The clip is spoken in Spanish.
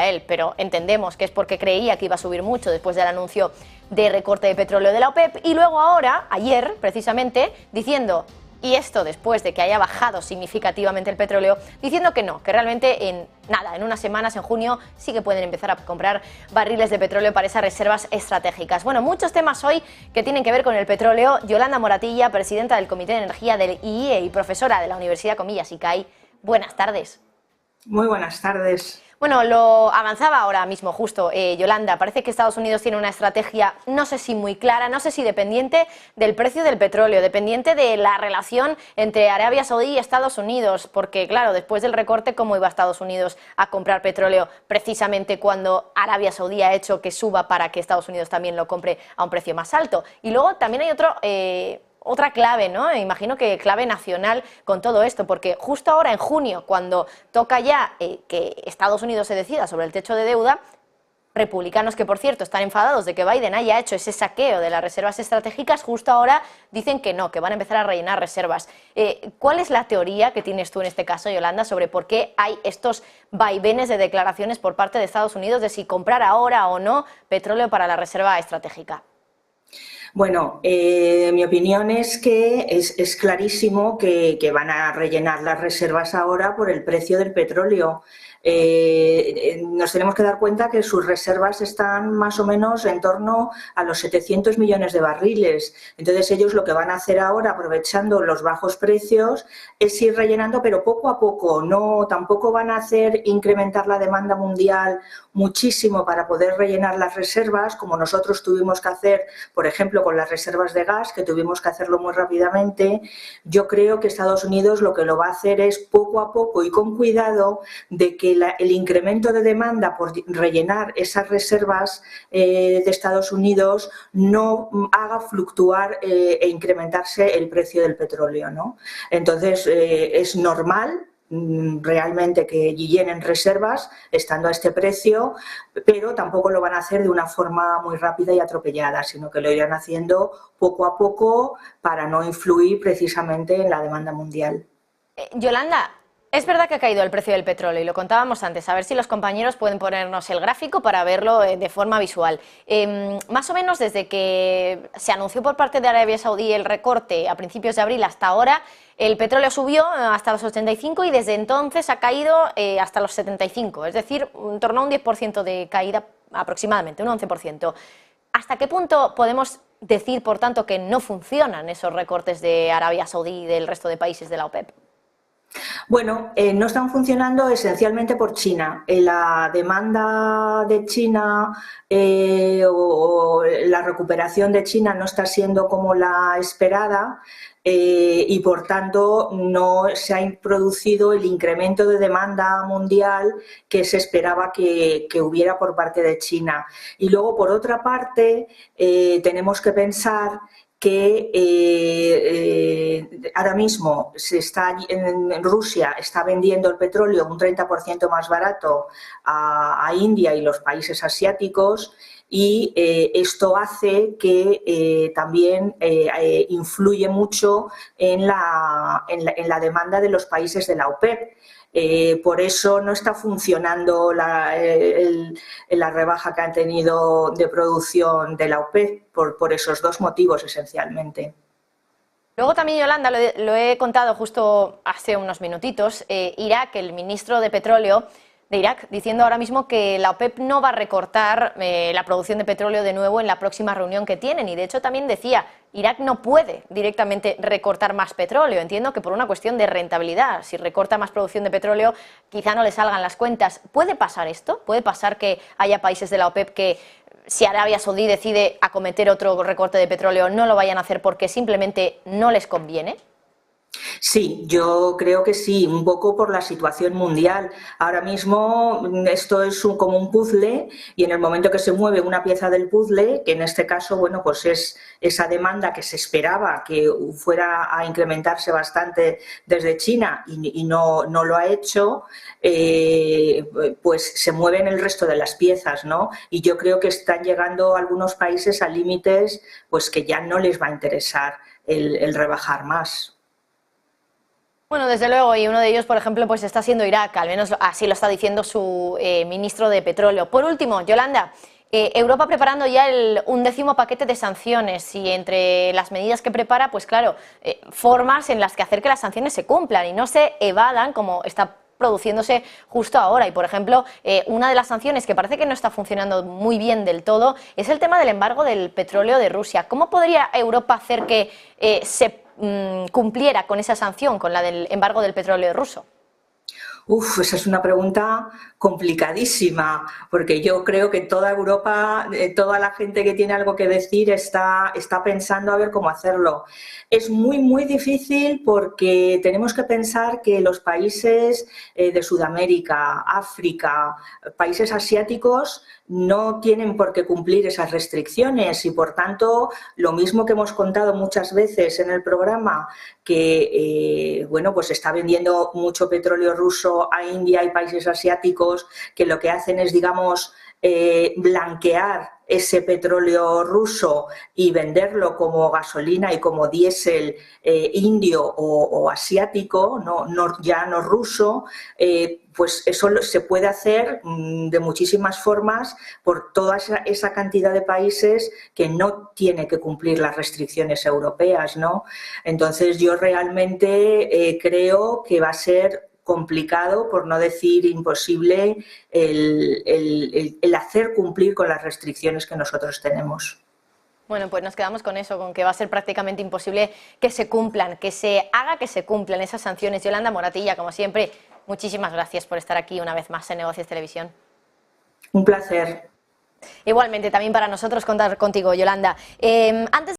él, pero entendemos que es porque creía que iba a subir mucho después del anuncio de recorte de petróleo de la OPEP, y luego ahora, ayer precisamente, diciendo, y esto después de que haya bajado significativamente el petróleo, diciendo que no, que realmente en unas semanas, en junio, sí que pueden empezar a comprar barriles de petróleo para esas reservas estratégicas. Bueno, muchos temas hoy que tienen que ver con el petróleo. Yolanda Moratilla, presidenta del Comité de Energía del IEE y profesora de la Universidad Comillas ICAI. Buenas tardes. Muy buenas tardes. Bueno, lo avanzaba ahora mismo justo Yolanda, parece que Estados Unidos tiene una estrategia, no sé si muy clara, no sé si dependiente del precio del petróleo, dependiente de la relación entre Arabia Saudí y Estados Unidos, porque claro, después del recorte, ¿cómo iba Estados Unidos a comprar petróleo precisamente cuando Arabia Saudí ha hecho que suba para que Estados Unidos también lo compre a un precio más alto? Y luego también hay otra clave, ¿no? Imagino que clave nacional con todo esto, porque justo ahora en junio, cuando toca ya que Estados Unidos se decida sobre el techo de deuda, republicanos que, por cierto, están enfadados de que Biden haya hecho ese saqueo de las reservas estratégicas, justo ahora dicen que no, que van a empezar a rellenar reservas. ¿Cuál es la teoría que tienes tú en este caso, Yolanda, sobre por qué hay estos vaivenes de declaraciones por parte de Estados Unidos de si comprar ahora o no petróleo para la reserva estratégica? Bueno, mi opinión es que es clarísimo que van a rellenar las reservas ahora por el precio del petróleo. Nos tenemos que dar cuenta que sus reservas están más o menos en torno a los 700 millones de barriles. Entonces ellos lo que van a hacer ahora, aprovechando los bajos precios, es ir rellenando, pero poco a poco. No, tampoco van a hacer incrementar la demanda mundial muchísimo para poder rellenar las reservas, como nosotros tuvimos que hacer, por ejemplo, con las reservas de gas, que tuvimos que hacerlo muy rápidamente. Yo creo que Estados Unidos lo que lo va a hacer es poco a poco y con cuidado de que el incremento de demanda por rellenar esas reservas de Estados Unidos no haga fluctuar e incrementarse el precio del petróleo, ¿no? Entonces, es normal realmente que llenen reservas estando a este precio, pero tampoco lo van a hacer de una forma muy rápida y atropellada, sino que lo irán haciendo poco a poco para no influir precisamente en la demanda mundial. Yolanda, es verdad que ha caído el precio del petróleo y lo contábamos antes, a ver si los compañeros pueden ponernos el gráfico para verlo de forma visual. Más o menos desde que se anunció por parte de Arabia Saudí el recorte a principios de abril hasta ahora, el petróleo subió hasta los 85 y desde entonces ha caído hasta los 75, es decir, en torno a un 10% de caída aproximadamente, un 11%. ¿Hasta qué punto podemos decir, por tanto, que no funcionan esos recortes de Arabia Saudí y del resto de países de la OPEP? Bueno, no están funcionando esencialmente por China. La demanda de China o la recuperación de China no está siendo como la esperada y, por tanto, no se ha producido el incremento de demanda mundial que se esperaba que hubiera por parte de China. Y luego, por otra parte, tenemos que pensar que ahora mismo en Rusia está vendiendo el petróleo un 30% más barato a India y los países asiáticos, y esto hace que también influye mucho en la demanda de los países de la OPEP. Por eso no está funcionando la rebaja que han tenido de producción de la OPEP, por esos dos motivos esencialmente. Luego también, Yolanda, lo he contado justo hace unos minutitos, Irak, el ministro de Petróleo de Irak, diciendo ahora mismo que la OPEP no va a recortar la producción de petróleo de nuevo en la próxima reunión que tienen. Y de hecho también decía, Irak no puede directamente recortar más petróleo. Entiendo que por una cuestión de rentabilidad. Si recorta más producción de petróleo, quizá no le salgan las cuentas. ¿Puede pasar esto? ¿Puede pasar que haya países de la OPEP que, si Arabia Saudí decide acometer otro recorte de petróleo, no lo vayan a hacer porque simplemente no les conviene? Sí, yo creo que sí, un poco por la situación mundial. Ahora mismo esto es como un puzzle, y en el momento que se mueve una pieza del puzzle, que en este caso, bueno, pues es esa demanda que se esperaba que fuera a incrementarse bastante desde China y no lo ha hecho, pues se mueven el resto de las piezas, ¿no? Y yo creo que están llegando algunos países a límites pues que ya no les va a interesar el rebajar más. Bueno, desde luego, y uno de ellos, por ejemplo, pues está siendo Irak, al menos así lo está diciendo su ministro de Petróleo. Por último, Yolanda, Europa preparando ya el 11º paquete de sanciones y entre las medidas que prepara, pues claro, formas en las que hacer que las sanciones se cumplan y no se evadan como está produciéndose justo ahora. Y, por ejemplo, una de las sanciones que parece que no está funcionando muy bien del todo es el tema del embargo del petróleo de Rusia. ¿Cómo podría Europa hacer que se cumpliera con esa sanción, con la del embargo del petróleo ruso? Uf, esa es una pregunta complicadísima, porque yo creo que toda Europa, toda la gente que tiene algo que decir está pensando a ver cómo hacerlo. Es muy, muy difícil porque tenemos que pensar que los países de Sudamérica, África, países asiáticos no tienen por qué cumplir esas restricciones y, por tanto, lo mismo que hemos contado muchas veces en el programa, que bueno, pues está vendiendo mucho petróleo ruso a India y países asiáticos que lo que hacen es, digamos, blanquear ese petróleo ruso y venderlo como gasolina y como diésel indio o asiático, ya no ruso, pues eso se puede hacer de muchísimas formas por toda esa cantidad de países que no tiene que cumplir las restricciones europeas, ¿no? Entonces yo realmente creo que va a ser complicado, por no decir imposible, el hacer cumplir con las restricciones que nosotros tenemos. Bueno, pues nos quedamos con eso, con que va a ser prácticamente imposible que se cumplan, que se haga que se cumplan esas sanciones. Yolanda Moratilla, como siempre, muchísimas gracias por estar aquí una vez más en Negocios Televisión. Un placer. Igualmente, también para nosotros contar contigo, Yolanda. Antes